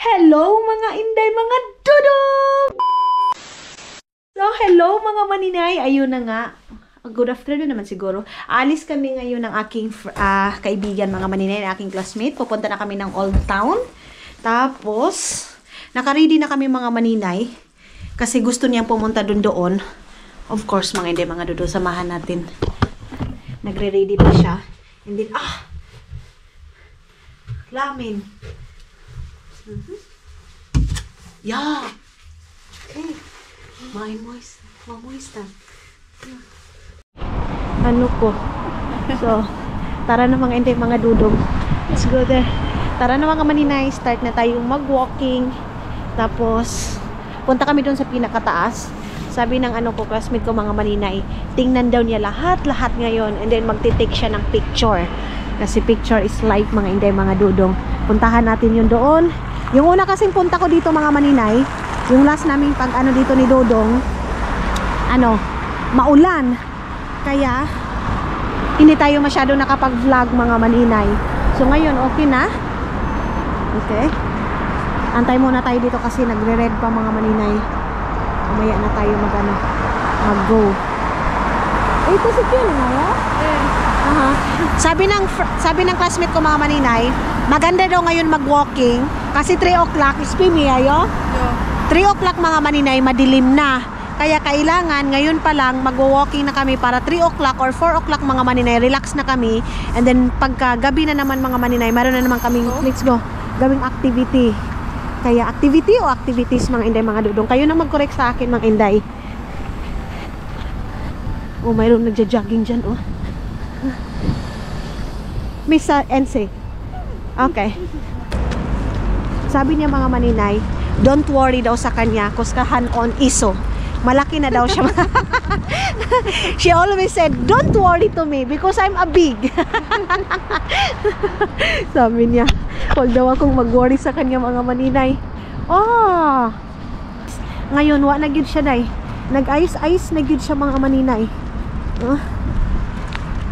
Hello mga inday, mga dudong! So, hello mga maninay. Ayun na nga. Good afternoon naman siguro. Alis kami ngayon ng aking kaibigan mga maninay, ng aking classmate. Pupunta na kami ng Old Town. Tapos, nakaready na kami mga maninay. Kasi gusto niyang pumunta doon. Of course, mga inday, mga dudong, samahan natin. Nagre-ready pa siya. And then, lamin. Yeah. Okay. Mamoista. Ano ko? So, tara na mga inday, mga dudong. Let's go there. Tara na mga maninay. Start na tayong mag-walking. Tapos, punta kami doon sa pinakataas. Sabi ng classmate ko mga maninay, tingnan daw niya lahat ngayon. And then, magtitake siya ng picture. Kasi picture is life mga inday, mga dudong. Puntahan natin yun doon. Yung una kasing punta ko dito mga maninay, yung last naming pag dito ni Dodong, maulan. Kaya, hindi tayo masyado nakapag-vlog mga maninay. So ngayon, okay na. Okay. Antay muna tayo dito kasi nagre-red pa mga maninay. Umaya na tayo mag-go. Ito si Kiel na ya? Sabi ng classmate ko mga maninay, maganda daw ngayon mag-walking kasi 3 o'clock is pimi ayo. 3 o'clock mga maninay, madilim na. Kaya kailangan ngayon pa lang mag-walking na kami para 3 o'clock or 4 o'clock mga maninay, relax na kami. And then pagka gabi na naman mga maninay, meron na naman kaming let's go, gawing activity. Kaya activity o activities mga inday, mga dudong. Kayo na mag-correct sa akin mga inday. Oh, mayroon nagja-jogging dyan oh. Miss NC. Okay. Sabi niya mga maninay, don't worry daw sa kanya, kuskahan on iso. Malaki na daw siya. She always said, don't worry to me because I'm a big. Sabi niya, huwag daw akong mag-worry sa kanya mga maninay. Oh! Ngayon, wa na gyud siya day. Nag-ice-ice na gyud siya mga maninay.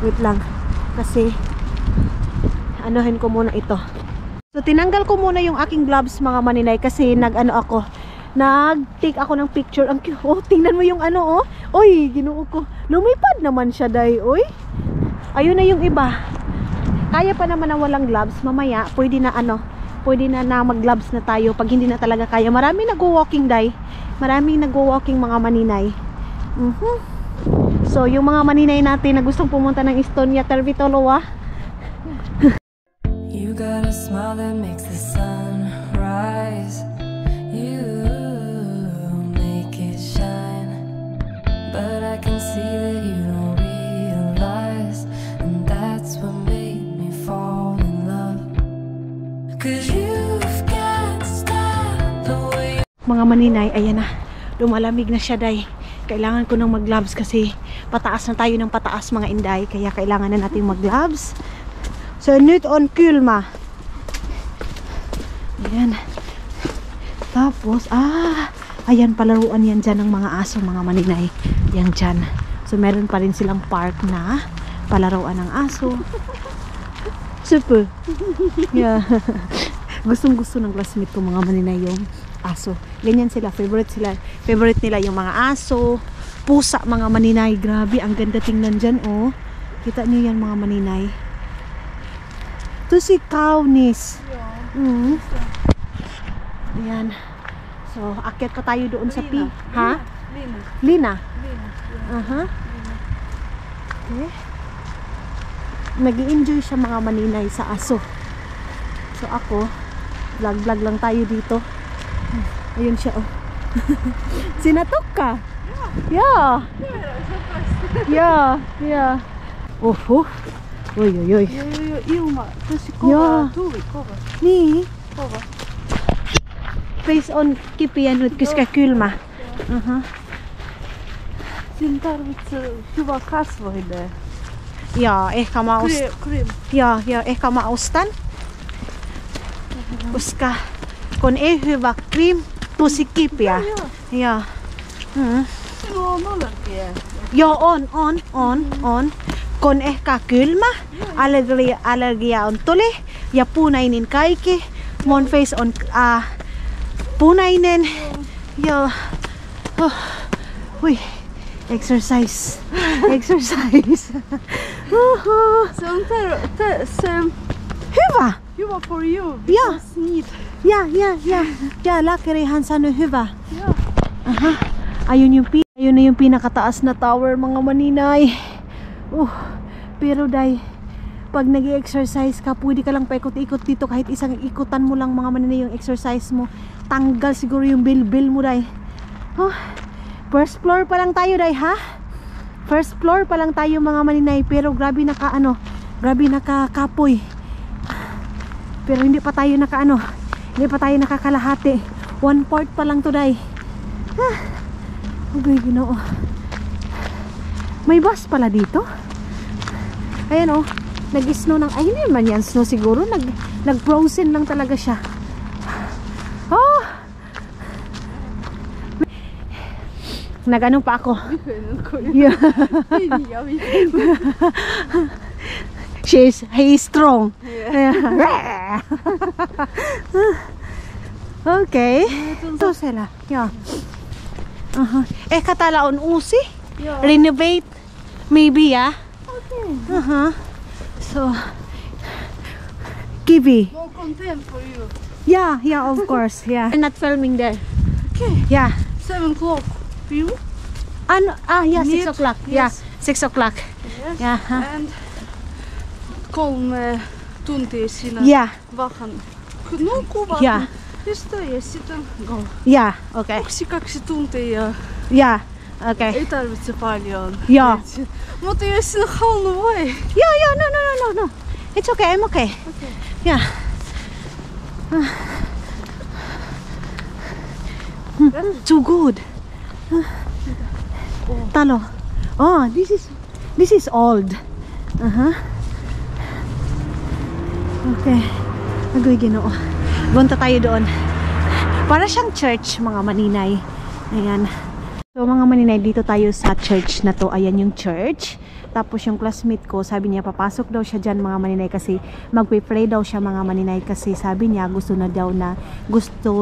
Wait lang. Kasi, anuhin ko muna ito. So, tinanggal ko muna yung aking gloves mga maninay kasi nag-take ako ng picture. Oh, tingnan mo yung Oy, ginuo ko. Lumipad naman siya, day. Oy. Ayun na yung iba. Kaya pa naman na walang gloves. Mamaya, pwede na mag-gloves na tayo pag hindi na talaga kaya. Maraming nag-walking, day. Maraming nag-walking mga maninay. So, yung mga maninay natin na gustong pumunta ng Estonia, Tervetuloa. You got a smile that makes the sun rise. You make it shine. But I can see that you don't realize. And that's what made me fall in love. 'Cause you've got style the way. Mga maninay, ayan na. Lumalamig na siya, day. Kailangan ko nang mag-gloves kasi pataas na tayo ng pataas mga inday. Kaya kailangan na natin mag-gloves. So, nyt on kulma. Ayan. Tapos, ayan, palaruan yan dyan ng mga aso, mga maninay. Yan dyan. So, meron pa rin silang park na palaruan ng aso. Super. Yeah. Gustong-gusto ng classmate ko mga maninay yung aso. Ganyan sila. Favorite nila yung mga aso. Pusa, mga maninay. Grabe, ang ganda tingnan dyan, oh. Kita niyo yan, mga maninay. Ito si Kaunis. Ayan. So, akyat pa tayo doon sa Lina. Okay. Nag-i-enjoy siya mga maninay sa aso. So, ako, vlog lang tayo dito. Ayun siya, oh. Sinatok ka? Yeah. Yeah. Oh. Oj. Niin. Face on kipiä nyt, koska kylmä. Sin tarvitsee hyvä kasvoille. Ja, ehkä mä ehkä mä ostan. Koska kun ei hyvä cream, tosi kipeä. Ja. Sinulla on molempia. Joo, on. Kun ehkä kylmä, allergia on tuli ja punainen kaikki. Mun face on punainen. Yo. Oh. Uy. Exercise. Exercise. Hyvä. Hyvä for you. Ja. Need. Ja. Ja, lääkärihan sanoi hyvä. Yeah. Aha. Ayun na yung pinakataas na tower, mga maninay. Pero dai, pag nag-exercise ka, pwede ka lang paikot-ikot dito. Kahit isang ikutan mo lang, mga maninay, yung exercise mo. Tanggal siguro yung bilbil mo, dai. First floor pa lang tayo, dai, ha? First floor pa lang tayo, mga maninay. Pero grabe grabe nakakapoy. Pero hindi pa tayo hindi pa tayo nakakalahati. 1/4 pa lang to, dai. Okay, Ginoo. May bus pala dito. Ayan, nag-snow ng, ay hindi naman yan snow siguro, nag-frozen lang talaga siya. Nag-ano pa ako. Yeah. He is strong. Yeah. Okay. So sila. Yeah. Katalaon usi. Yeah. Renovate. Maybe, yeah. Okay. So, Kiwi. No content for you. Yeah, of course. Yeah. I'm not filming there. Okay. Yeah. 7 o'clock for you. Yeah, 6 Meet? o'clock. Yes. Yeah, 6 o'clock. Yes. Yeah. And 3 tuntia siinä Yeah. vähän. No kuva. Yeah. Just ja sitten go. Yeah, okay. 1-2 tuntia. Yeah, okay. Ei tarvitse paljon. Joo. Mutta jos sinä halunnut voi. Yeah, no. It's okay, I'm okay. Okay. Yeah. Too good. Talo. This is old. Okay. Agoy, Ginoo. Punta tayo doon. Para siyang church, mga maninay. Ayan. So mga maninay, dito tayo sa church na to. Ayan yung church. Tapos yung classmate ko, sabi niya papasok daw siya dyan, mga maninay, kasi magpe-pray daw siya, mga maninay, kasi sabi niya gusto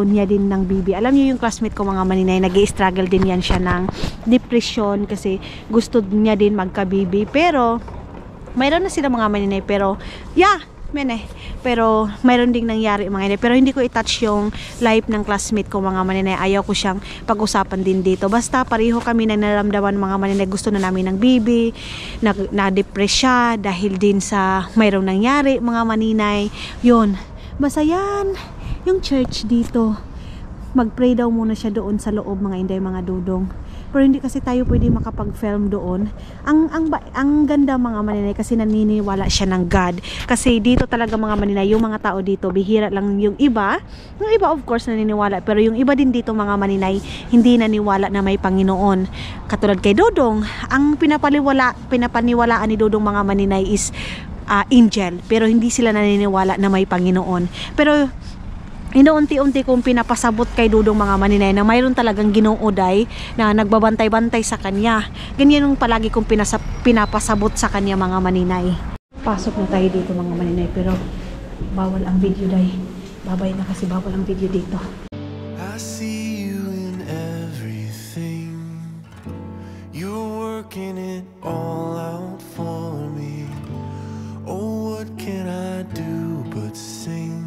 niya din ng baby. Alam niyo yung classmate ko, mga maninay, nag-i-struggle din yan siya ng depression kasi gusto niya din magka-baby. Pero mayroon na sila, mga maninay, pero pero mayroon ding nangyari, mga inay. Pero hindi ko i-touch yung life ng classmate ko, mga maninay. Ayaw ko siyang pag-usapan din dito. Basta pareho kami na naramdaman, mga maninay. Gusto na namin ng baby, na-depress siya dahil din sa mayroong nangyari, mga maninay. Yun, basta yan yung church dito. Mag-pray daw muna siya doon sa loob, mga inday, mga dudong. Pero hindi kasi tayo pwede makapag-film doon. Ang ganda, mga maninay, kasi naniniwala siya ng God. Kasi dito talaga, mga maninay, yung mga tao dito, bihira lang yung iba. Yung iba, of course, naniniwala. Pero yung iba din dito, mga maninay, hindi naniwala na may Panginoon. Katulad kay Dodong, ang pinapaniwalaan ni Dodong, mga maninay, is angel. Pero hindi sila naniniwala na may Panginoon. Pero unti-unti kong pinapasabot kay Dudong, mga maninay, na mayroon talagang Ginooday na nagbabantay-bantay sa kanya. Ganyan yung palagi kong pinapasabot sa kanya, mga maninay. Pasok na tayo dito, mga maninay, pero bawal ang video, day. Babay na kasi bawal ang video dito. I see you in everything. You're working it all out for me. Oh, what can I do but sing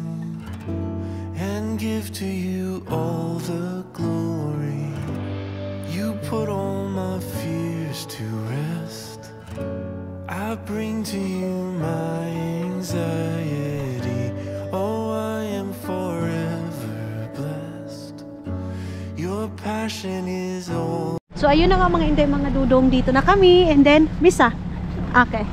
and give to you all the glory? You put all my fears to rest. I bring to you my anxiety. Oh, I am forever blessed. Your passion is all. So ayun na nga, mga inday, mga dudong, dito na kami, and then misa. Okay.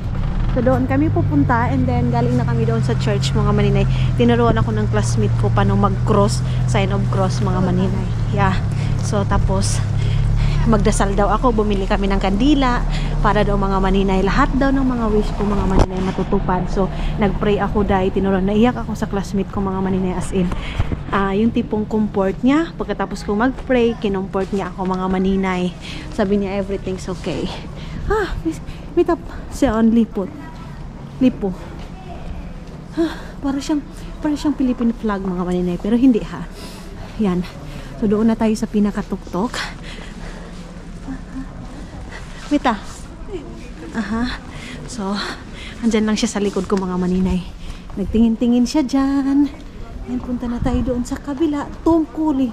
So doon kami pupunta, and then galing na kami doon sa church, mga maninay. Tinuruan ako ng classmate ko paano mag-cross, sign of cross, mga maninay. Yeah. So tapos magdasal daw ako, bumili kami ng kandila para daw, mga maninay, lahat daw ng mga wish ko, mga maninay, matutupad. So nagpray ako, dahil tinuruan, naiyak ako sa classmate ko, mga maninay, as in yung tipong comfort niya. Pagkatapos ko magpray, kinumport niya ako, mga maninay. Sabi niya everything's okay. Meet up siya on Lipo. Para siyang Philippine flag, mga maninay, pero hindi, ha. Yan. So doon na tayo sa pinakatuktok. Mita. Aha. So, andyan lang siya sa likod ko mga maninay. Nagtingin-tingin siya dyan. Ayan, punta na tayo doon sa kabila. Tungkuli.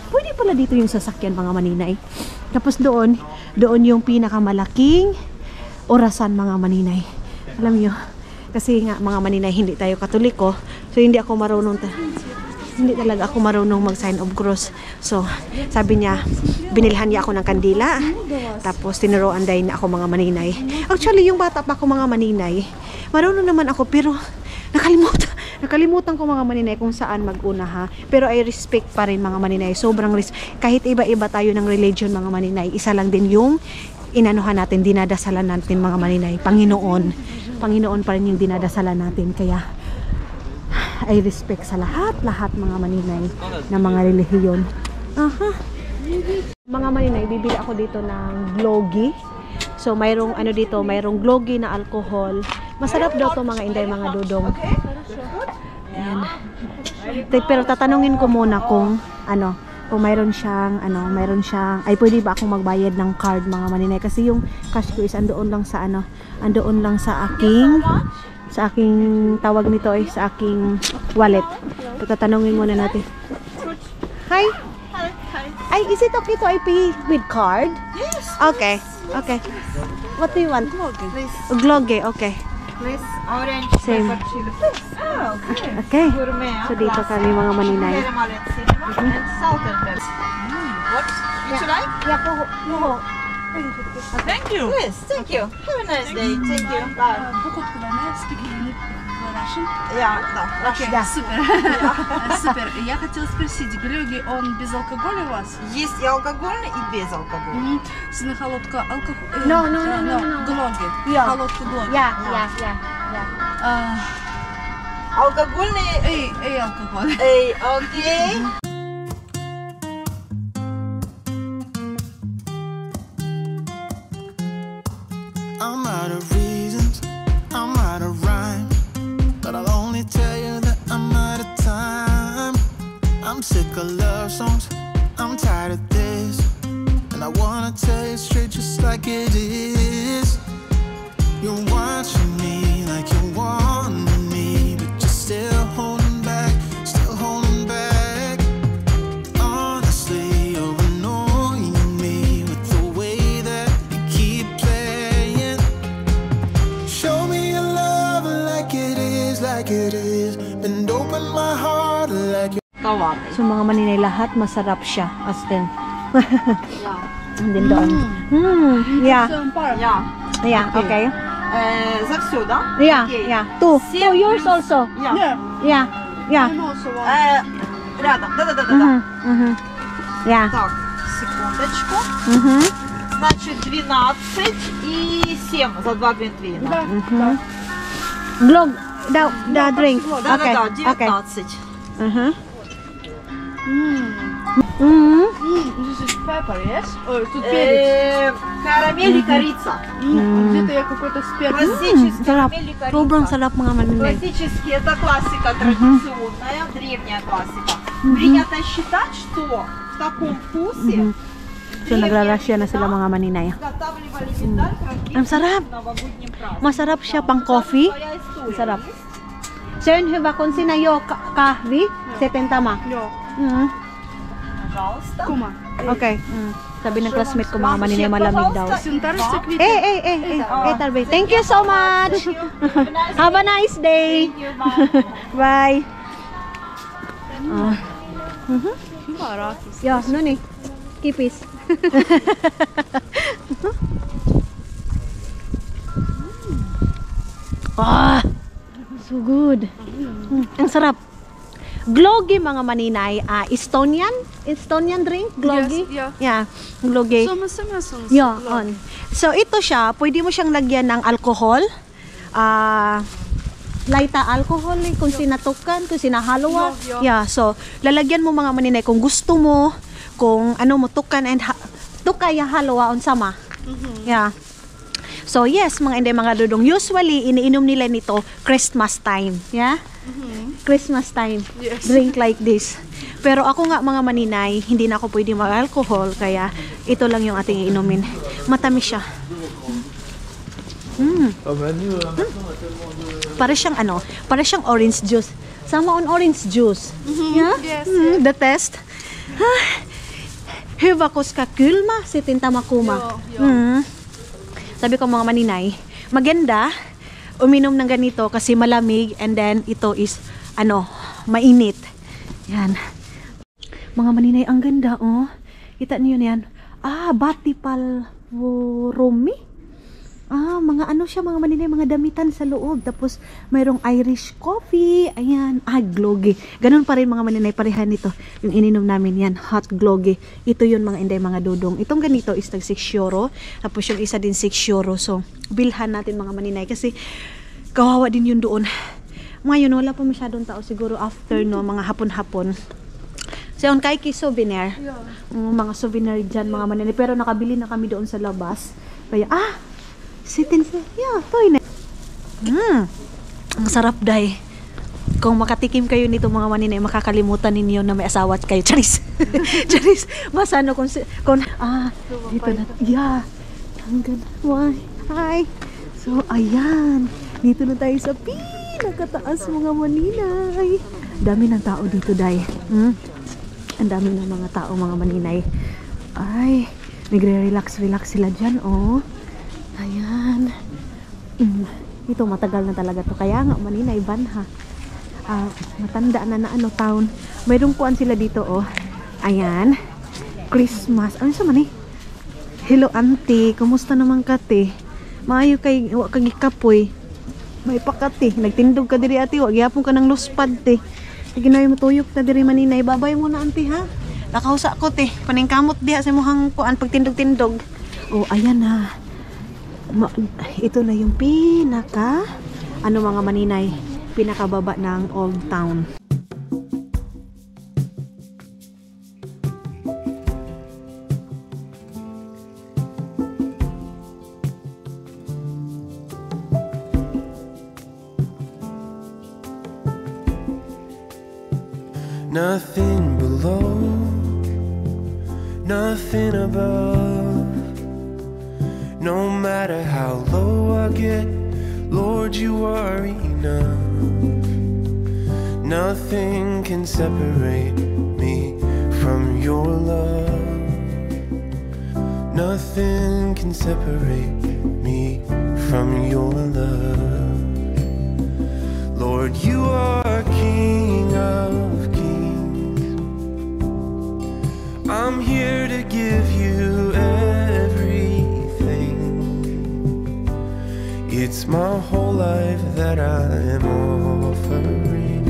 Pwede pala dito yung sasakyan mga maninay. Tapos doon yung pinakamalaking orasan mga maninay. Alam nyo, kasi nga mga maninay hindi tayo Katoliko. So hindi talaga ako marunong mag-sign of cross. So sabi niya, binilhan niya ako ng kandila. Tapos tinuruan din na ako mga maninay. Actually yung bata pa ako mga maninay, marunong naman ako pero nakalimutan ko mga maninay kung saan mag-una ha. Pero I respect pa rin mga maninay. Sobrang kahit iba-iba tayo ng religion mga maninay, isa lang din yung inanuhan natin, dinadasalan natin mga maninay. Panginoon pa rin yung dinadasalan natin. Kaya I respect sa lahat mga maninay ng mga relihiyon. Aha. Mga maninay, bibili ako dito ng glogi. So mayroong mayroong glogi na alcohol. Masarap daw to mga inday, mga dudong. Ayan. Pero tatanungin ko muna kung mayroon siyang ay pwede ba akong magbayad ng card mga maninay, kasi yung cash ko is andoon lang sa aking tawag nito ay sa aking wallet. So tatanungin muna natin. Hi. Ay, is it okay to I pay with card? Yes. Okay. What do you want? Please. Gloge, okay. Please. Orange Same. pepper chili. Oh, okay. Okay. Gourmet. So dito kami mga maninay. Caramel and cinnamon and salt and pepper. What? Would you like? Yeah, kuho. Thank you. Yes, thank you. Have a nice day. Thank you. Bye. Покупку на speaking Russian. Yeah, да. Russian. Да. Супер. Супер. Я хотела спросить, глюги, он без алкоголя у вас? Есть и алкогольный, и без алкоголя. Сына холодка алкоголь. No. Глоги. Yeah. Холодка глоги. Yeah. Алкогольный. Эй, алкоголь. Эй, окей. I'm out of reasons, I'm out of rhyme, but I'll only tell you that I'm out of time. I'm sick of love songs, I'm tired of this, and I wanna tell you straight just like it is. You're watching me like you want me, but you're still holding back, Honestly, you're annoying me with the way that you keep playing. Show me your love like it is, and open my heart like you. So mga maninay, lahat masarap siya. As in. And then doon. Yeah. Yeah. Yeah, okay. За все, да? Yeah, Окей. yeah. Two yours also. Yeah. Yeah. Рядом. Да. Yeah. Так, секундочку. Mhm. Значит, 12 и 7 за 2 глинтвейна. Glog, the drink. Да, Okay. 19. Mhm. This is pepper, yes? Ой, тут перец. Карамель и корица. Где-то я какой-то спец. Классический Sarap. карамель и корица. Sobrang sarap mga maninay. Классический, это классика традиционная, древняя классика. Принято считать, что в таком вкусе So nagrarasya na sila mga maninay. изготавливали медаль практически Ang sarap. в новогоднем празднике. Masarap siya pang coffee. Своя история. Ang sarap. Sen hyvä kun sinä jo kahvi, sitten tämä. Пожалуйста. Кума. Okay. Sabi ng classmate ko mga maninay malamig daw. Синтарство квітів. Tarbi. Thank you so much. Have a nice day. Bye. Yeah, no ni. Kipis. So good. Ang sarap. Glogi mga maninay, Estonian drink, glogi. Yes, Yeah, glogi. Самосамесом. Yeah, on. So ito siya, pwede mo siyang lagyan ng alcohol. Laita alcohol kung sinatukan, kung sinahaloa. Yeah, so lalagyan mo mga maninay kung gusto mo, kung ano mo tukan and tukay haloa on sama. Yeah. So yes, mga inday mga dudong, usually iniinom nila nito Christmas time. Yeah? Christmas time. Yes. Drink like this. Pero ako nga mga maninay, hindi na ako pwede mag-alcohol, kaya ito lang yung ating inumin. Matamis siya. Para siyang ano, para siyang orange juice. Sama on orange juice. Yeah? Yes, The test. Hyvä, koska kylmä, sitten tämä kuuma. Sabi ko mga maninay, maganda uminom ng ganito kasi malamig, and then ito is ano, mainit. Yan. Mga maninay, ang ganda oh. Kita niyo yan. Batipalvorumi. Mga ano siya mga maninay, mga damitan sa loob. Tapos mayroong Irish coffee. Ayan, glogy. Ganun pa rin mga maninay, parehan nito. Yung ininom namin yan, hot glogy. Ito yun mga inday, mga dudong. Itong ganito is tag 6 euro. Tapos yung isa din 6 euro. So, bilhan natin mga maninay kasi kawawa din yun doon. Ngayon, wala pa masyadong tao siguro after no, mga hapon-hapon. So, yung kaiki souvenir. Mga souvenir dyan mga maninay. Pero nakabili na kami doon sa labas. Kaya, sitin sa, toy na. Ang sarap dahi. Kung makatikim kayo nito mga maninay, makakalimutan ninyo na may asawa kayo. Charis. Charis. Masano kung dito na. Yeah. Ang ganda. Why? Hi. So, ayan. Dito na tayo sa pinakataas mga maninay. Dami ng tao dito dahi. Ang dami ng mga tao mga maninay. Ay, nagre-relax sila dyan, oh. Ayan. Ito matagal na talaga to. Kaya nga maninay banha. Matanda na ano town. Mayroong kuan sila dito oh. Ayan. Christmas. Ano sa man eh? Hello auntie. Kumusta naman ka te? Maayo kay kagikapoy. May pakati. Nagtindog ka diri ate. Wag yapon ka ng luspad te. Sige na yung matuyok na diri maninay. Babay mo na auntie ha. Nakausa ko te. Paningkamot diha sa muhang kuan pagtindog-tindog. Oh ayan ha. Ito na yung pinaka mga maninay, pinakababa ng Old Town. Nothing below, nothing above. No matter how low I get, Lord, you are enough. Nothing can separate me from your love. Nothing can separate me from your love. Lord, you are King of kings. I'm here to give you everything. It's my whole life that I am offering.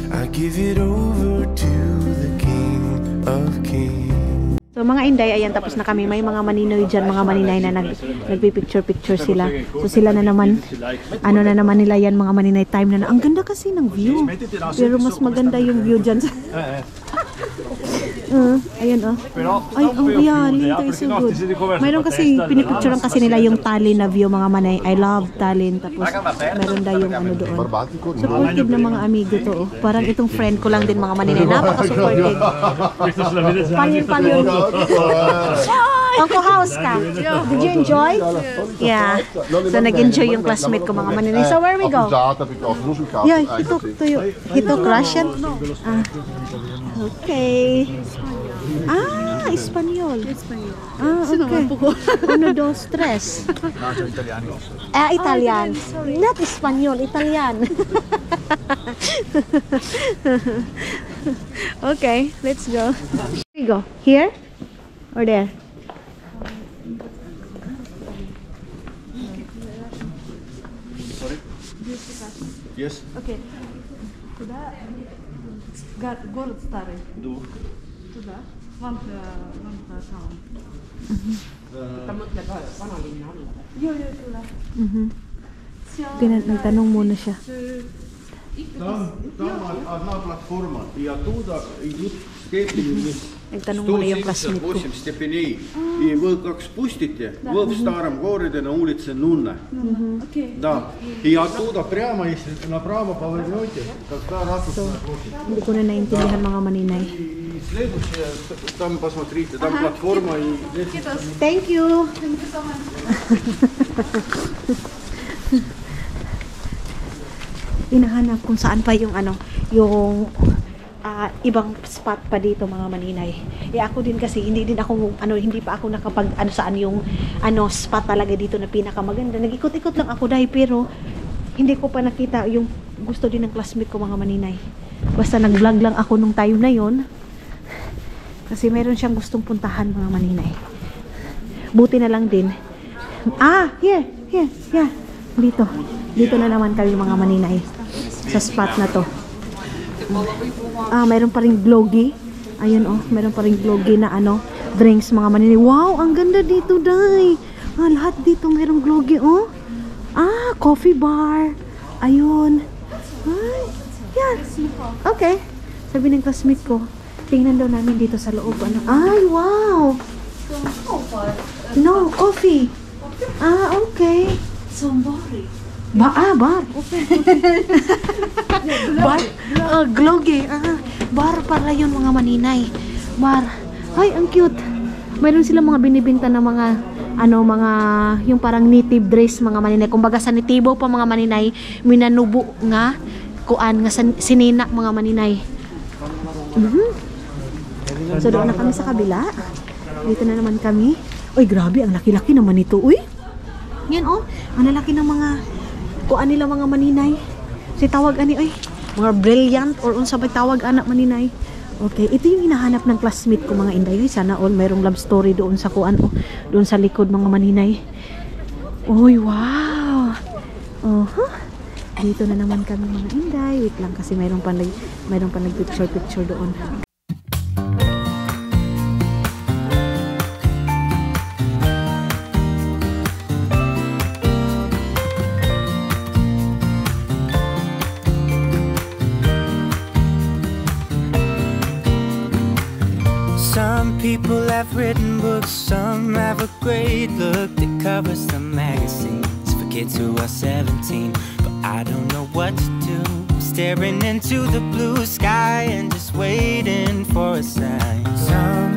I give it over to the King of Kings. So mga inday, ayan, tapos na kami. May mga maninoy dyan, mga maninay na nagpipicture-picture sila. So sila na naman, ano na naman nila yan, mga maninay time na. Ang ganda kasi ng view. Pero mas maganda yung view dyan. Ayan oh. Ay, yan, Linda is so good. Mayroon kasi, pinipicturean kasi nila yung Tallinn na view mga manay. I love Tallinn. Tapos, mayroon daw yung ano doon. Supportive na mga amigo to oh. Parang itong friend ko lang din mga maninay. Napaka-supportive. Palyon. Uncle, house ka? Did you enjoy? Yeah. So, nag-enjoy yung classmate ko mga maninay. So, where we go? Yeah, hitok Russian? Okay. Espanyol. Okay. 1, 2, 3. Italian. Not Espanyol, Italian. Okay, let's go. Here we go. Here or there? Yes. Окей. Куда? Город старый. Туда. Вон там. Nagtanong muna siya. Там одна платформа, и оттуда идут степени Nagtanong muna yung classmate ko. 188 степеней. И вы как спустите, вы в старом городе на улице Нунна. Да. И оттуда прямо, если направо повернете, тогда Ратусная площадь. Hindi ko na naintindihan mga maninay. И следующее, там посмотрите, там платформа и здесь. Thank you! Hinahanap kung saan pa yung yung ibang spot pa dito mga maninay. Ako din kasi hindi pa ako nakapag saan yung spot talaga dito na pinakamaganda. Nag-ikot-ikot lang ako dahil pero hindi ko pa nakita yung gusto din ng classmate ko mga maninay. Basta nag-vlog lang ako nung time na yon. Kasi meron siyang gustong puntahan mga maninay. Buti na lang din. Here. Dito na naman kami mga maninay. Sa spot na to. Mayroon pa ring glogi. Ayun mayroon pa ring glogi na drinks mga maninay. Wow, ang ganda dito, day. Lahat dito mayroong glogi, coffee bar. Ayun. Ay, yan. Okay. Sabi ng classmate ko, tingnan daw namin dito sa loob. Ay, wow. No, coffee. Okay. Bar. Okay. Bar. Glogi. Bar pala yun mga maninay. Bar. Ay, ang cute. Mayroon sila mga binibinta na mga mga yung parang native dress mga maninay. Kumbaga sa nitibo pa mga maninay, minanubo nga kuan nga sinina mga maninay. So doon na kami sa kabila. Dito na naman kami. Uy, grabe, ang laki-laki naman ito. Uy. Yan ang lalaki ng mga kuan nila mga maninay. Si tawag mga brilliant or unsa ba tawag anak maninay. Okay, ito yung hinahanap ng classmate ko mga inday. Sana all mayroong love story doon sa kuan doon sa likod mga maninay. Uy, wow. Dito na naman kami mga inday. Wait lang kasi mayroong pa nag-picture doon. Some people have written books, some have a great look that covers the magazines for kids who are 17. But I don't know what to do, staring into the blue sky and just waiting for a sign. Some,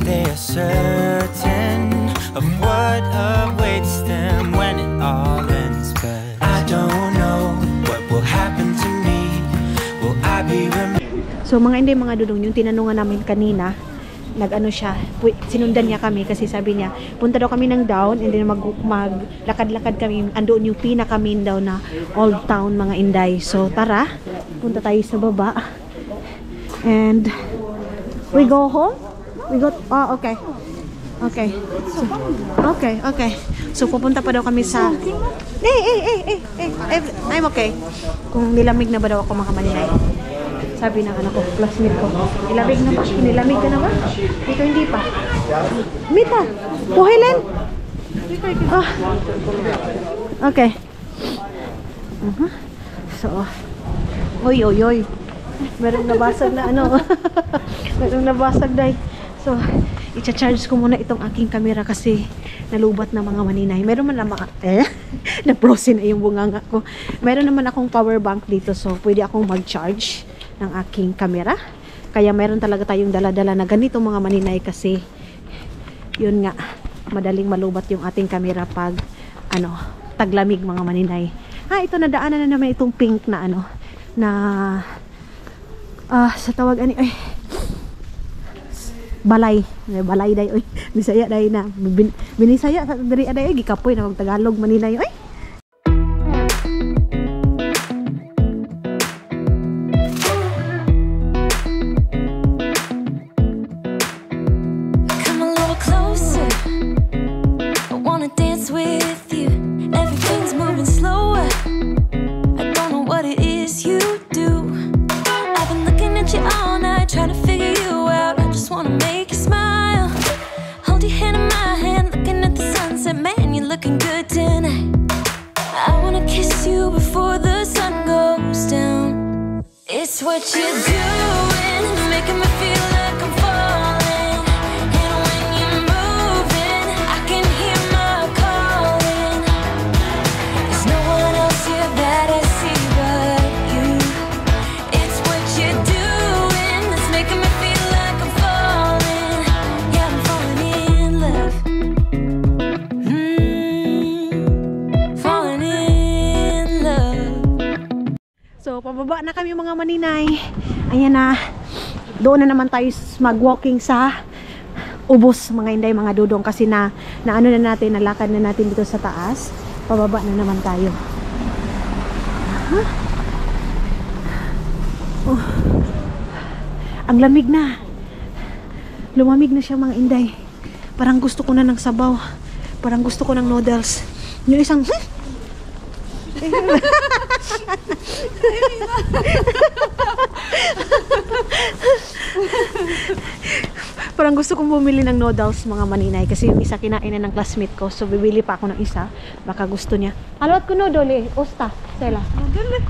they are certain of what awaits them when it all ends. But I don't know what will happen to me. Will I be remembered? So mga hindi mga dudong, yung tinanungan namin kanina, siya, sinundan niya kami kasi sabi niya, punta daw kami ng down and then maglakad-lakad kami, andoon yung pinaka-main daw na old town mga inday. So tara, punta tayo sa baba. And we go home? Okay. Okay. So pupunta pa daw kami sa I'm okay. Kung nilamig na ba daw ako mga maninay. Sabi ng anak ko, classmate ko, nilamig ka na ba? Dito hindi pa. Mita, buhilan. Okay. So, oy. Merong nabasag na merong nabasag dahil. So, i-charge ko muna itong aking camera kasi nalubat na mga maninay. Meron man naman na-frozen na yung bunganga ko. Meron naman akong power bank dito so pwede akong mag-charge ng aking camera. Kaya meron talaga tayong dala-dala na ganito mga maninay kasi yun nga, madaling malubat yung ating camera pag taglamig mga maninay. Ito nadaanan na naman itong pink na sa tawag balay day oy Bisaya day na binisaya sa diri aday gikapoy na mag Tagalog maninay oy. Looking good tonight. It's what you're doing, making me feel like I'm falling. And when you're moving, I can hear my calling. There's no one else here that I see but you. It's what you're doing that's making me feel like I'm falling. Yeah, I'm falling in love. Falling in love. So, pababa na kami mga maninay. Ayan na. Doon na naman tayo mag-walking sa ubos mga inday, mga dudong. Kasi na ano na natin, nalakad na natin dito sa taas. Pababa na naman tayo. Oh. Ang lamig na. Lumamig na siya mga inday. Parang gusto ko na ng sabaw. Parang gusto ko ng noodles. Yung isang... Parang gusto kong bumili ng noodles mga maninay kasi yung isa kinain na ng classmate ko, so bibili pa ako ng isa, baka gusto niya. Alot ko noodle osta sela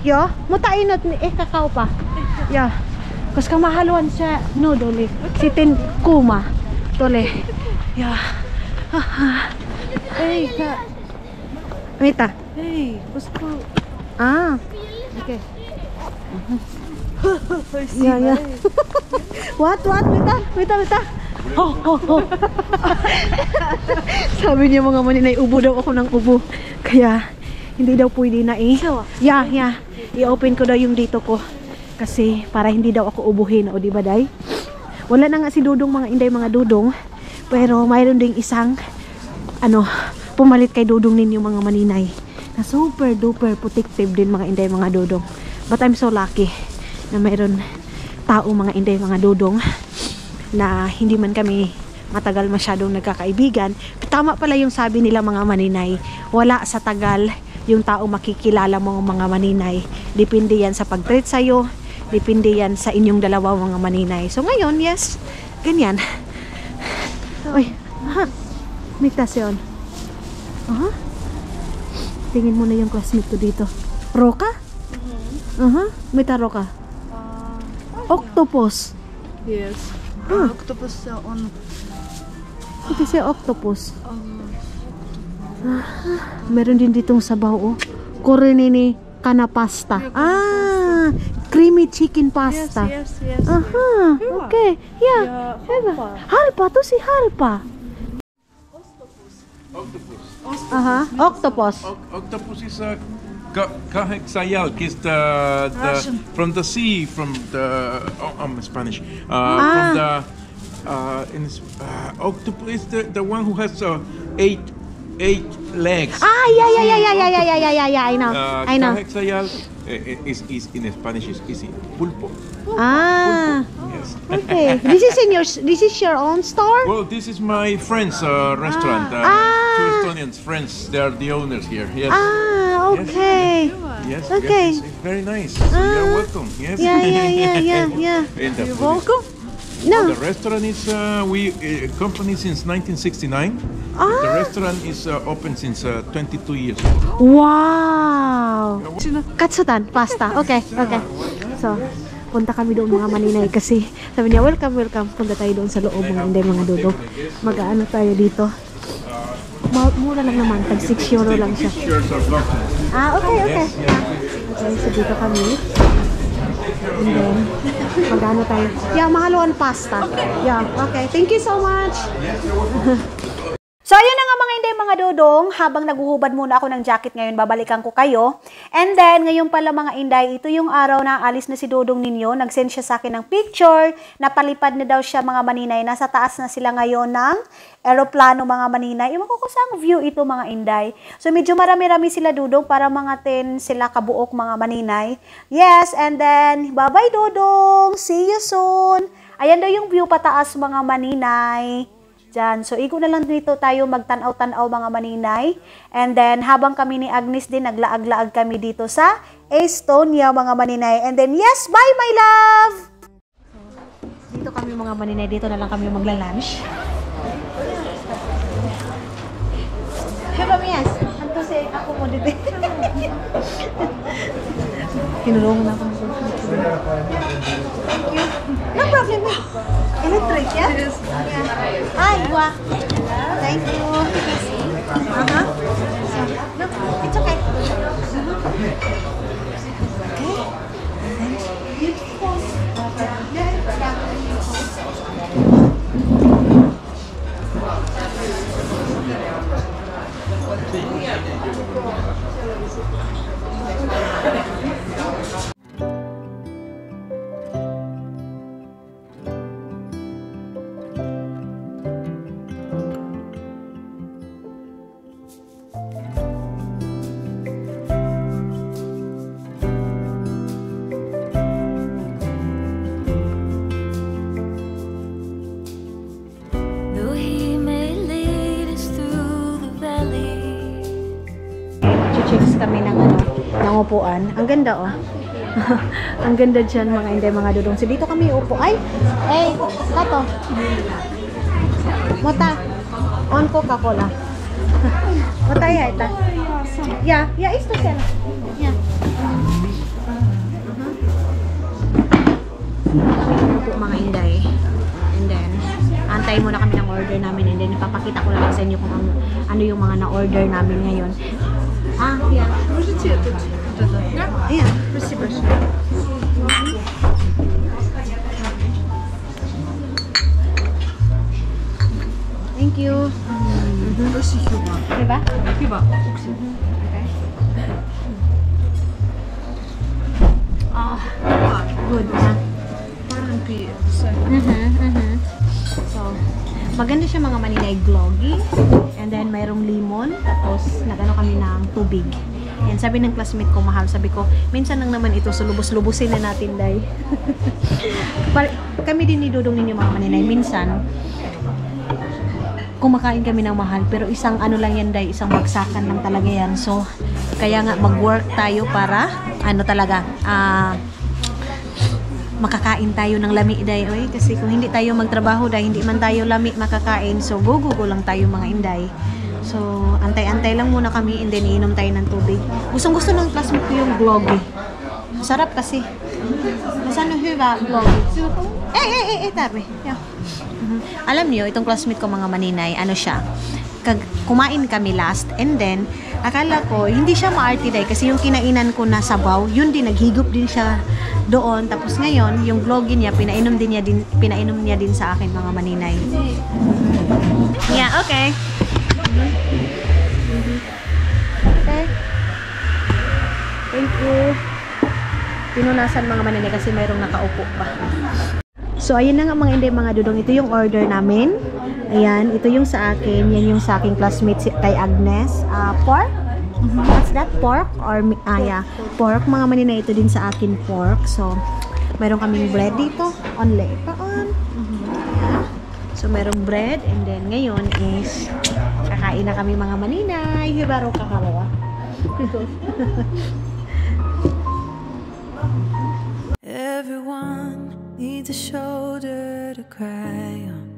yo muta inot ni kakao pa ya kus kamahaluan sa noodle si tin kuma tole ya hey ka Mita. Hey, Pasko. Ah, okay. Yeah. What? Mita. Oh. Sabi niya mga maninay, ubo daw ako ng ubo. Kaya, hindi daw pwede na Yeah. I-open ko daw yung dito ko. Kasi, para hindi daw ako ubuhin. O, diba, day? Wala na nga si Dudong, mga inday, mga Dudong. Pero, mayroon ding isang, pumalit kay Dudong ninyo mga maninay na super duper protective din mga inday mga dudong. But I'm so lucky na mayroon tao mga inday mga dudong na hindi man kami matagal masyadong nagkakaibigan. Tama pala yung sabi nila mga maninay, wala sa tagal yung tao makikilala mo mga maninay. Depende yan sa pag-treat sa'yo, depende yan sa inyong dalawa mga maninay. So ngayon, yes, ganyan. Uy, may tasyon. Tingin mo na yung classmate ko dito. Roka? May taro ka? Octopus. Yes. Octopus on. Ito siya octopus. Meron din ditong sabaw oh. Korenini kana pasta. Creamy chicken pasta. Yes. Okay. Yeah. Halpa to si Halpa. Octopus. Octopus is a kahexayal, is the from the sea, from the Spanish. From the octopus is the one who has eight legs. Yeah. I know. Kahexayal is in Spanish is pulpo. Yes. Okay. This is your own store? Well, this is my friend's restaurant. Two Estonian friends. They are the owners here. Yes. Okay. Yes. Okay. Yes, it's very nice. So you're welcome. Yes. Yeah. You're welcome. No. The restaurant is company since 1969. The restaurant is open since 22 years ago. Wow. Katsutan pasta. Okay. So, punta kami doon mga maninay kasi sabi niya welcome. Punta tayo doon sa loob mga hindi mga dudong. Mag-aano tayo dito. Mura lang naman, tag 6 euro lang siya. Okay. Okay, so dito kami. And then, mag-ano tayo. Yeah, mahaluan pasta. Yeah, okay. Thank you so much. So, ayun na nga mga inday, mga dudong. Habang naguhubad muna ako ng jacket ngayon, babalikan ko kayo. And then, ngayon pala mga inday, ito yung araw na alis na si Dudong ninyo. Nag-send siya sa akin ng picture. Napalipad na daw siya mga maninay. Nasa taas na sila ngayon ng aeroplano mga maninay. Iwan ko saan view ito mga inday. So, medyo marami-rami sila Dudong para mga 10 sila kabuok mga maninay. Yes, and then, bye-bye Dudong. See you soon. Ayan daw yung view pataas mga maninay. Diyan. So, igo na lang dito tayo magtanaw-tanaw mga maninay. And then, habang kami ni Agnes din, naglaag-laag kami dito sa Estonia mga maninay. And then, yes, bye my love! So, dito kami mga maninay, dito na lang kami magla-lunch. Hello, yes. Anto si ako mo dito. Kinulong na ako. No problem. Electric, yeah? Yeah. Ay, wow. Thank you. No, it's okay. Though he may lead us through the valley. Chicks kami ng ano, ng upuan. Ang ganda oh. Ang ganda dyan mga inday, mga dudong. So dito kami upo. Ay! Kato. Mota. On Coca-Cola. Mota ya ita. Ya, isto siya. Ya. Upo mga inday. And then, antay muna kami ng order namin. And then, ipapakita ko lang sa inyo kung ano yung mga na-order namin ngayon. Yeah. Можете тут? Yeah. Спасибо. Thank you. Diba? Спасибо. Good na. Парень ты. So, maganda siya mga maninay, gloggy. And then, mayroong limon. Tapos, nagano kami ng tubig. And sabi ng classmate ko, mahal. Sabi ko, minsan lang naman ito, so lubos-lubusin na natin, day. Kami din ni Dudong ninyo mga maninay. Minsan, kumakain kami ng mahal. Pero isang ano lang yan, day. Isang bagsakan lang talaga yan. So, kaya nga, mag-work tayo para, ano talaga, makakain tayo ng lami day, oy. Kasi kung hindi tayo magtrabaho day, hindi man tayo lami makakain, so go lang tayo mga inday. So antay-antay lang muna kami and then iinom tayo ng tubig. Gusto ng classmate ko yung gloggy. Sarap kasi. Masano hiba gloggy. Tabi. Yeah. Alam niyo, itong classmate ko mga maninay, ano siya? Kumain kami last and then akala ko hindi siya maarte day kasi yung kinainan ko na sabaw, yun din naghigop din siya doon. Tapos ngayon, yung gloggy niya pinainom niya din sa akin mga maninay. Yeah, okay. Okay. Thank you. Pinunasan mga maninay kasi mayroong nakaupo pa. So, ayun na nga mga inday, mga dudong. Ito yung order namin. Ayan, ito yung sa akin. Yan yung sa aking classmate kay Agnes. Pork? What's that? Pork? Or, yeah. Pork. Mga maninay, ito din sa akin pork. So, mayroon kaming bread dito. Only. Paon. So, mayroong bread. And then, ngayon is, kakain na kami mga maninay. Hibaro kakalawa. Everyone needs a shoulder to cry on.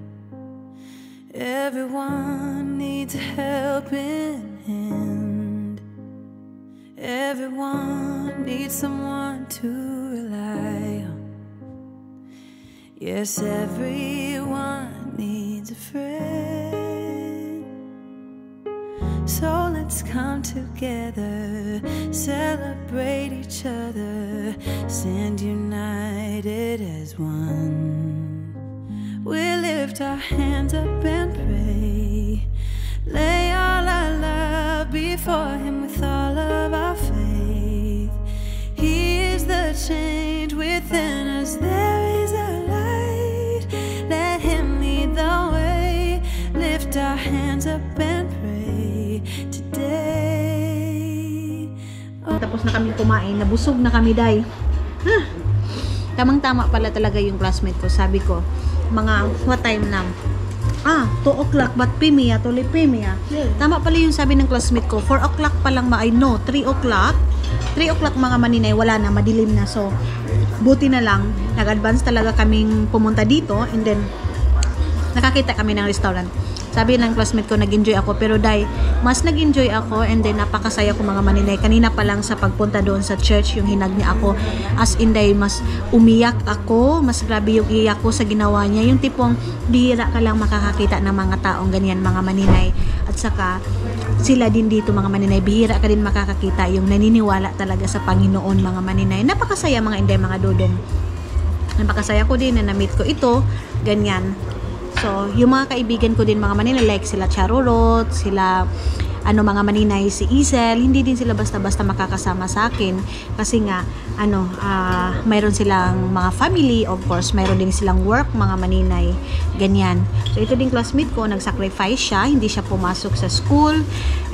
Everyone needs a helping hand. Everyone needs someone to rely on. Yes, everyone needs a friend. So let's come together, celebrate each other, stand united as one. We'll lift our hands up and pray, lay all our love before Him with all of our faith. He is the change within us, there is a light, let Him lead the way, lift our hands up and pray today. Tapos na kami kumain, nabusog na kami day. Tamang-tama pala talaga yung classmate ko. Sabi ko, mga what time na? 2 o'clock, but pimiya, tuloy pimiya. Tama pala yung sabi ng classmate ko, 4 o'clock pa lang no, 3 o'clock. 3 o'clock mga maninay, wala na, madilim na. So, buti na lang, nag-advance talaga kaming pumunta dito. And then, nakakita kami ng restaurant. Sabi ng classmate ko, nag-enjoy ako. Pero dahil, mas nag-enjoy ako and then napakasaya ko mga maninay. Kanina pa lang sa pagpunta doon sa church, yung hinag niya ako. As in dahil, mas umiyak ako. Mas grabe yung iyak ko sa ginawa niya. Yung tipong, bihira ka lang makakakita ng mga taong ganyan, mga maninay. At saka, sila din dito mga maninay. Bihira ka din makakakita yung naniniwala talaga sa Panginoon mga maninay. Napakasaya mga inday, mga dodong. Napakasaya ko din na na-meet ko ito. Ganyan. So, yung mga kaibigan ko din mga maninay, like sila Charorot, sila mga maninay, si Isel, hindi din sila basta-basta makakasama sa akin kasi nga mayroon silang mga family, of course, mayroon din silang work mga maninay, ganyan. So, ito din classmate ko, nag-sacrifice siya, hindi siya pumasok sa school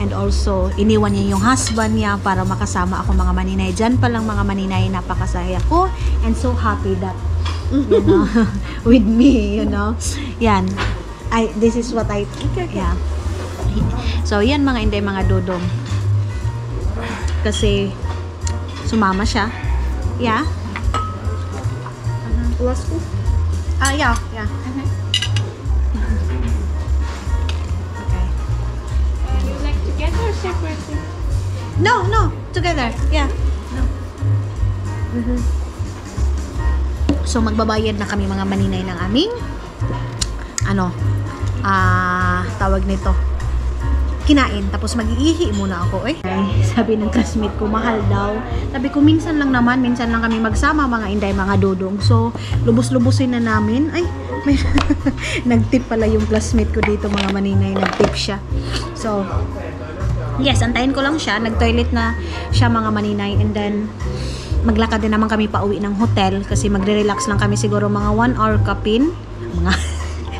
and also, iniwan niya yung husband niya para makasama ako mga maninay. Diyan pa lang mga maninay, napakasaya ko and so happy that with me, yan, this is what I yeah. So yan mga inday, mga dodong, kasi sumama siya, yeah. Lasku? Yeah. Okay. You like together or separately? No, together, yeah. So magbabayad na kami mga maninay ng aming tawag nito, kinain. Tapos mag-iihi muna ako sabi ng classmate ko, mahal daw. Sabi ko, minsan lang kami magsama mga inday, mga dodong. So lubos-lubosin na namin. May nag-tip pala yung classmate ko dito mga maninay, nag-tip siya. So yes, antayin ko lang siya. Nag-toilet na siya mga maninay and then maglakad din naman kami pauwi ng hotel kasi magre-relax lang kami siguro mga 1 hour kapin.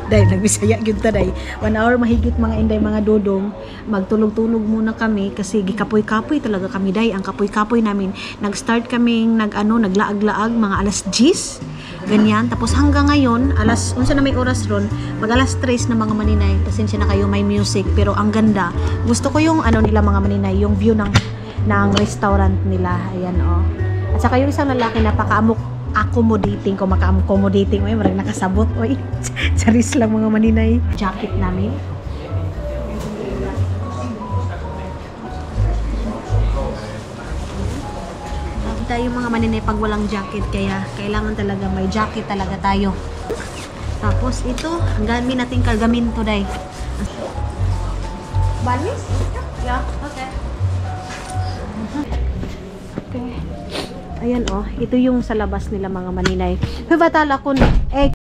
Dahil nagbisaya yun taday. 1 hour mahigit mga inday, mga dodong. Magtulog-tulog muna kami kasi gikapoy-kapoy talaga kami day. Ang kapoy-kapoy namin. Nag-start kaming naglaag-laag mga alas 10. Ganyan. Tapos hanggang ngayon, unsa na may oras ron, mag alas 3 na mga maninay. Pasensya na kayo, may music. Pero ang ganda. Gusto ko yung nila mga maninay, yung view ng restaurant nila. Ayan At saka yung isang lalaki accommodating ko, maka-accommodating. Marang nakasabot. Charis lang mga maninay. Jacket namin. Tayo mga maninay pag walang jacket, kaya kailangan talaga may jacket talaga tayo. Tapos ito, ang gamit natin kargamento day. Balis? Yeah, okay. Okay. Ayan ito yung sa labas nila mga maninay. Batala ko na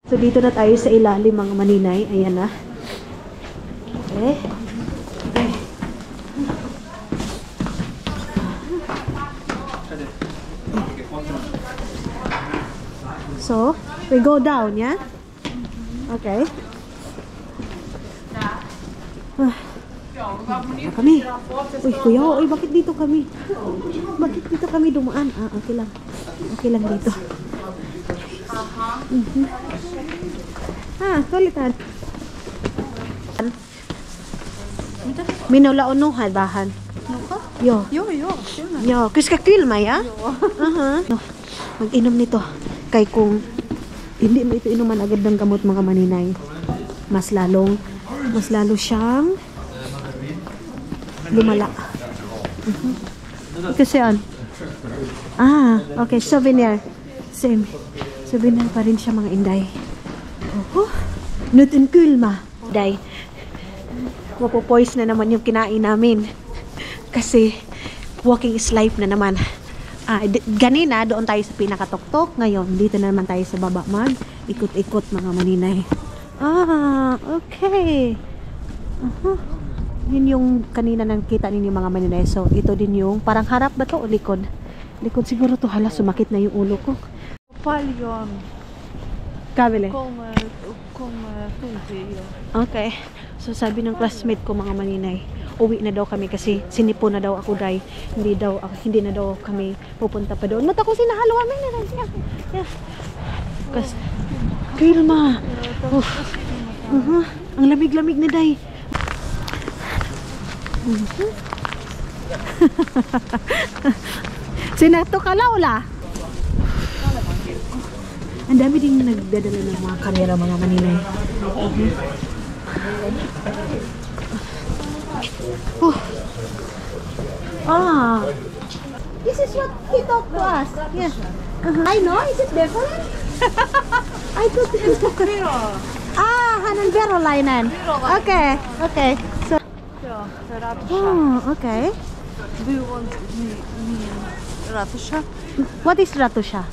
so dito na tayo sa ilalim mga maninay. Ayan na. Okay. So, we go down, yeah? Okay. Kami. Uy, kuya, bakit dito kami? Bakit dito kami dumaan? Okay lang. Okay lang dito. Kulitan. Minulaon no halbahan. Yo. Yo, kiska kilma ya? Mag-inom nito. Kay kung hindi mo ito inuman agad ng gamot mga maninay, mas lalo siyang lumala. Kasi okay, souvenir. Same. Souvenir pa rin siya mga inday. Nutin kulma. Day. Mapopoise na naman yung kinain namin. Kasi walking is life na naman. Ganina, doon tayo sa pinakatuktok. Ngayon, dito na naman tayo sa baba ikot-ikot mga maninay. Okay. Yun yung kanina nakita ninyo mga maninay. So, ito din yung, parang harap ba to o likod? Likod siguro to. Hala, sumakit na yung ulo ko. Paljon. Kabile. Okay. Okay. So, sabi ng classmate ko mga maninay, uwi na daw kami kasi sinipo na daw ako day. Hindi na daw kami pupunta pa doon. Mata ko sinahalo kami na lang. Yeah. Kasi, Kilma. Ang lamig-lamig na day. Sinato ka laula. Ang dami ding nagdadala ng mga kamera, mga maninay. This is what he talked to us. Yeah. I know, is it different? I thought it was Hanan Verolainen. Okay, okay. So, okay. Do you want me ratusha? What is ratusha?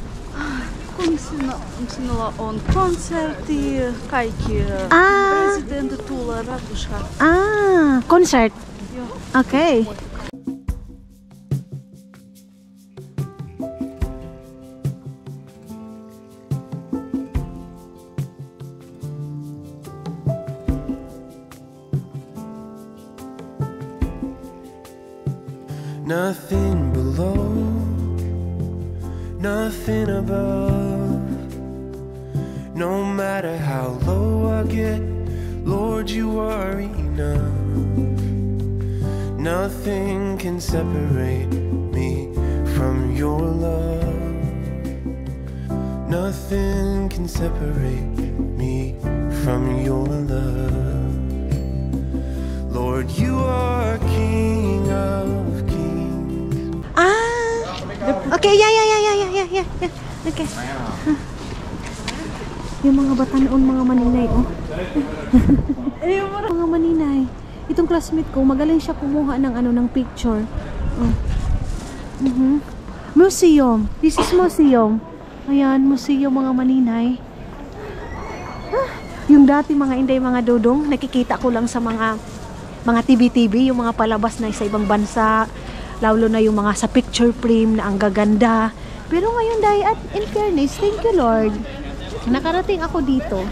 Мсинала он концерти, кайки президент Тула ратуша. Concert. Okay. Nothing below, nothing above. No matter how low I get, Lord, you are enough. Nothing can separate me from your love. Nothing can separate me from your love. Lord, you are King of kings. Okay, yeah. Okay. Yung mga bata noon, mga maninay, oh. Mga maninay. Itong classmate ko, magaling siya kumuha ng ng picture. Oh. Museum. This is museum. Ayan, museum, mga maninay. Yung dati mga inday, mga dudong, nakikita ko lang sa mga TV, yung mga palabas na sa ibang bansa, lalo na yung mga sa picture frame na ang gaganda. Pero ngayon dahil, at in fairness, thank you Lord, nakarating ako dito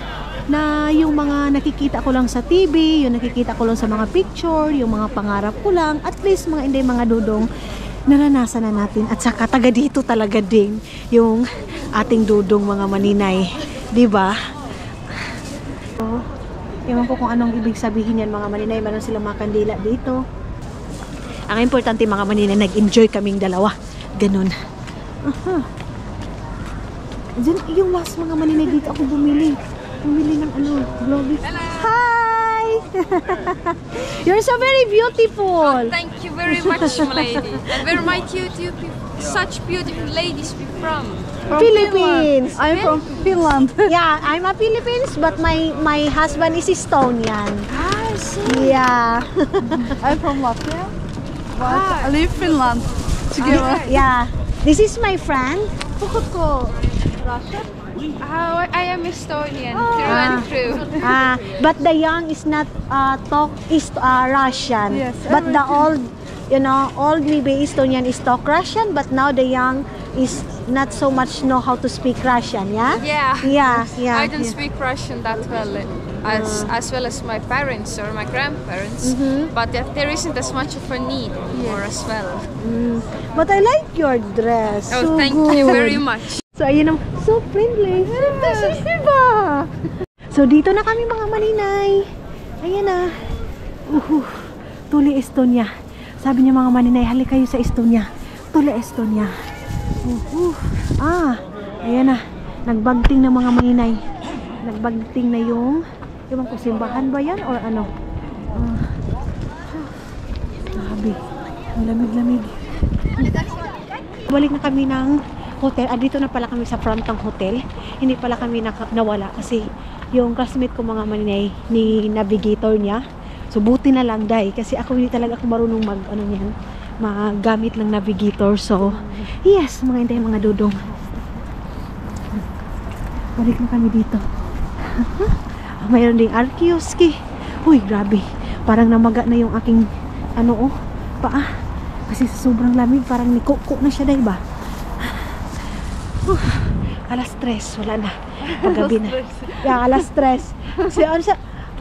na yung mga nakikita ko lang sa TV, yung nakikita ko lang sa mga picture, yung mga pangarap ko lang, at least mga inday, mga dudong, naranasan na natin. At saka taga dito talaga din yung ating dudong, mga maninay, di ba? So, ewan ko kung anong ibig sabihin yan, mga maninay. Meron silang mga kandila dito. Ang importante, mga maninay, nag-enjoy kaming dalawa. Ganun. Diyan, yung last, mga maninay, dito ako bumili ng vlog. Hi! You're so very beautiful. Oh, thank you very much, my lady. And where my cute, such beautiful ladies be from? Philippines. I'm from Finland. Yeah, I'm a Philippines, but my husband is Estonian. I see. Yeah. I'm from Latvia. But I live in Finland together. Yeah. This is my friend. Russia? I am Estonian through and through. But the young is not talk Russian. Yes, But the old, old maybe Estonian is talk Russian, but now the young is not so much know how to speak Russian, yeah? Yeah. Yeah. I don't speak Russian that well as well as my parents or my grandparents, but there isn't as much of a need for as well. But I like your dress. Oh, so thank good. you very much. So, ayun ang so friendly. Diba? So, dito na kami, mga maninay. Ayan na. Tuli Estonia. Sabi niya, mga maninay, halik kayo sa Estonia. Tuli Estonia. Ayan na. Nagbagting na, mga maninay. Nagbagting na yung ewan ko, simbahan ba yan or ano? Sabi. Ang lamig-lamig. Balik na kami ng hotel. Dito na pala kami sa front ng hotel. Hindi pala kami nawala kasi yung classmate ko, mga maninay, ni navigator niya. So buti na lang dahil kasi hindi talaga ako marunong magamit ng navigator. So yes, mga inday, mga dudong. Balik na kami dito. Mayroon ding Arkiyoski. Uy, grabe. Parang namaga na yung aking paa. Kasi sa sobrang lamig, parang nikuko na siya, diba? Alas 3, wala na. Paggabi na. Yeah, alas 3.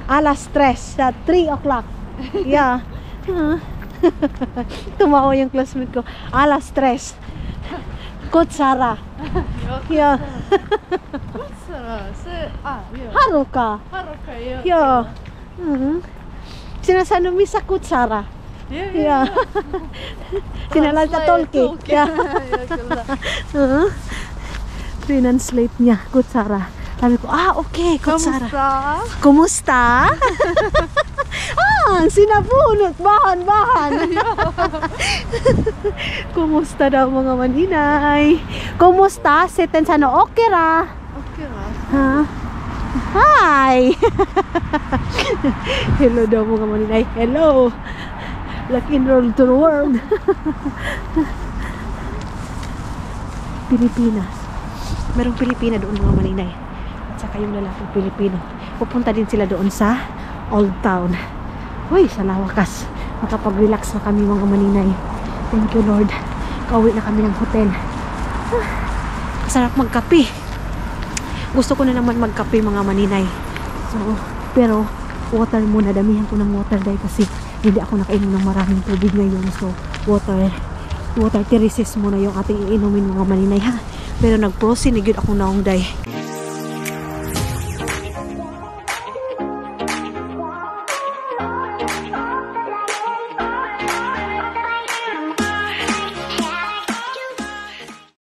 Alas 3 sa 3 o'clock. Yeah. Tumawa yung classmate ko. Alas 3. Kutsara. Yeah. Haruka. Yeah. Sinasano mi sa kutsara. Yeah. Sinala sa tolki. Yeah. Translate niya, kutsara. Sabi ko, okay, kutsara. Kamusta? Kumusta? Sinabunot, bahan. Kumusta daw mga maninay? Kumusta? Seten sana okay ra. Okay ra. Ha? Hi! Hello daw mga maninay. Hello! Like in roll to the world. Pilipinas. Merong Pilipina doon mga maninay. At saka yung lalaking Pilipino. Pupunta din sila doon sa Old Town. Uy, sa lawakas. Makapag-relax na kami mga maninay. Thank you Lord. Kauwi na kami ng hotel. Sarap magkape. Gusto ko na naman magkape mga maninay. So, pero water muna. Damihan ko ng water dahil kasi hindi ako nakainom ng maraming tubig ngayon. So, water terraces muna yung ating iinumin mga maninay ha. Pero nag-prosinigid ako naong day.